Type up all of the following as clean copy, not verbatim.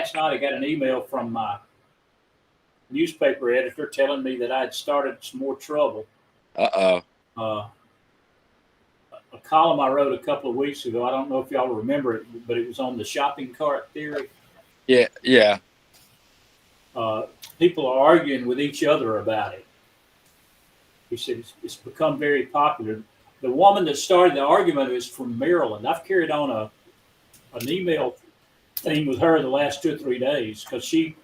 last night I got an email from my newspaper editor telling me that I had started some more trouble. Uh-oh. A column I wrote a couple of weeks ago. I don't know if y'all remember it, but it was on the shopping cart theory. Yeah. People are arguing with each other about it. He said it's become very popular. The woman that started the argument is from Maryland. I've carried on an email thing with her the last 2 or 3 days because she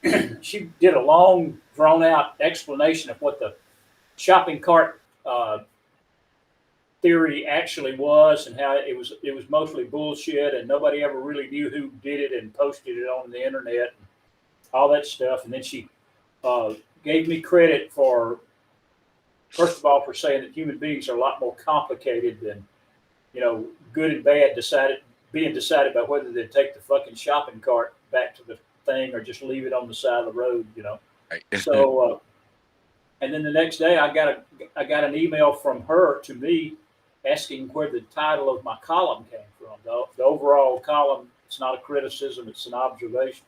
did a long, drawn out explanation of what the shopping cart theory actually was and how it was mostly bullshit and nobody ever really knew who did it and posted it on the internet and all that stuff. And then she gave me credit for, first of all, for saying that human beings are a lot more complicated than, good and bad being decided by whether they take the fucking shopping cart back to the thing or just leave it on the side of the road, Right. So, and then the next day I got an email from her to me asking where the title of my column came from. The overall column, it's not a criticism, it's an observation.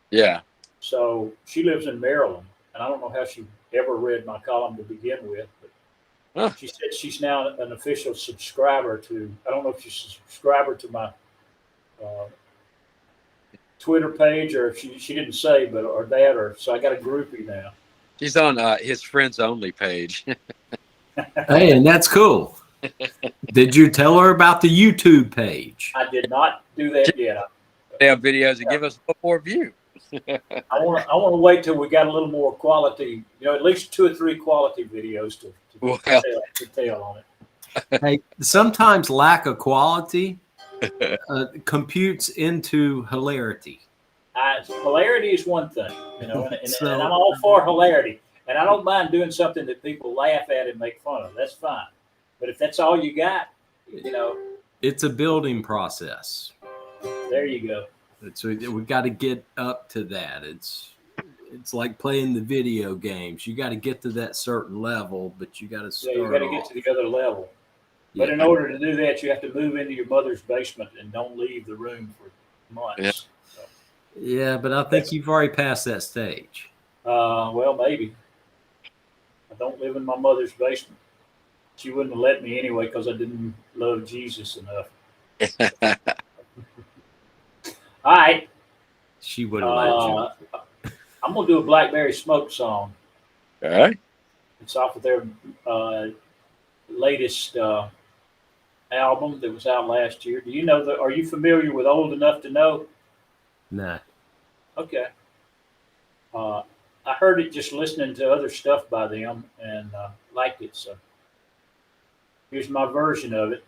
Yeah. So she lives in Maryland, and I don't know how she ever read my column to begin with, but she said she's now an official subscriber to, I don't know if she's a subscriber to my Twitter page or if she didn't say, but or that, or so I got a groupie now. She's on his friends only page. Hey, and that's cool. Did you tell her about the YouTube page? I did not do that yet. They have videos and give us more view. I want to wait till we got a little more quality, at least 2 or 3 quality videos to tell on it. Hey, sometimes lack of quality computes into hilarity. Hilarity is one thing, and I'm all for hilarity. And I don't mind doing something that people laugh at and make fun of. That's fine. But if that's all you got, it's a building process. There you go. So we got to get up to that. It's like playing the video games. You got to get to that certain level, but you got to start. Yeah, you got to get to the other level. But in order to do that, you have to move into your mother's basement and don't leave the room for months. Yeah. So, yeah, but I think you've already passed that stage. Well, maybe. I don't live in my mother's basement. She wouldn't have let me anyway because I didn't love Jesus enough. All right. She would have let you. I'm going to do a Blackberry Smoke song. All right. It's off of their latest album that was out last year. Do you know that? Are you familiar with Old Enough to Know? Nah. Okay. I heard it just listening to other stuff by them and liked it. So here's my version of it.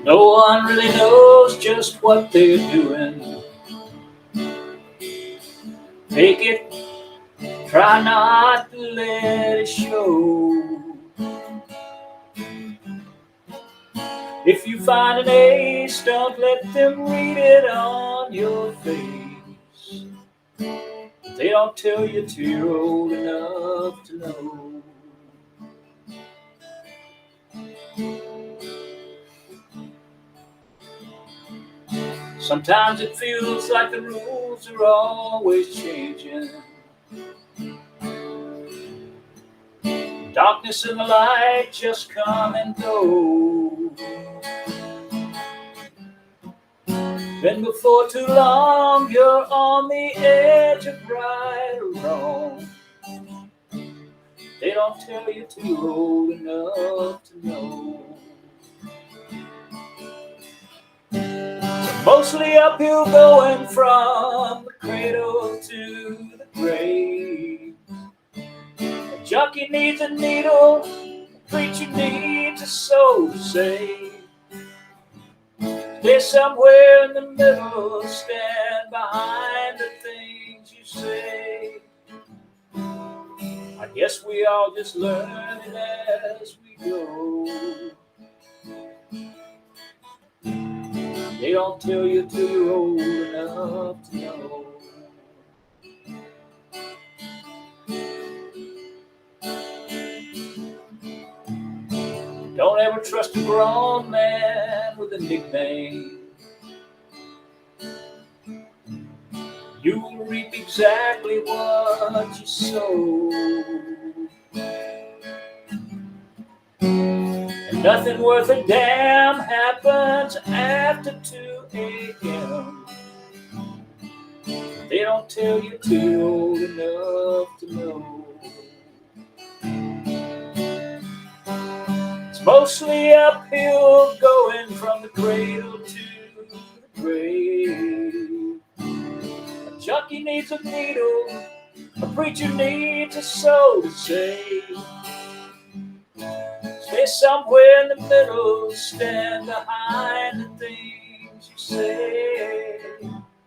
No one really knows just what they're doing. Take it, try not to let it show. If you find an ace, don't let them read it on your face. They don't tell you till you're old enough to know. Sometimes it feels like the rules are always changing. Darkness and the light just come and go. Then before too long, you're on the edge of right or wrong. They don't tell you till you're old enough to know. Mostly uphill going from the cradle to the grave. junkie needs a needle, a preacher needs a soul to save. Stay somewhere in the middle, stand behind the things you say. I guess we all just learn it as we go. They don't tell you till you're old enough to know. Don't ever trust a grown man with a nickname. You will reap exactly what you sow. And nothing worth a damn happens after 2 a.m. They don't tell you till you're old enough to know. It's mostly uphill going from the cradle to the grave. A junkie needs a needle, a preacher needs a soul to save. Stay somewhere in the middle, stand behind the things you say.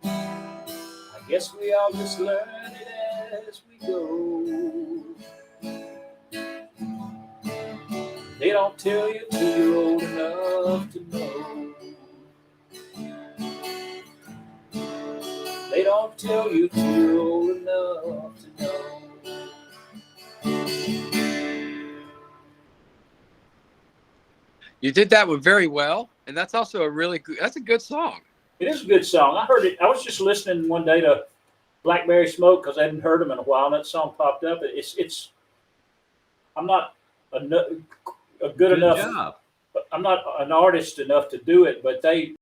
I guess we all just learn it as we go. They don't tell you till you're old enough to know. They don't tell you till you're old enough to know. You did that one very well, and that's also a really good. That's a good song. It is a good song. I heard it. I was just listening one day to Blackberry Smoke because I hadn't heard them in a while, and that song popped up. It's. I'm not a good enough. job. I'm not an artist enough to do it, but they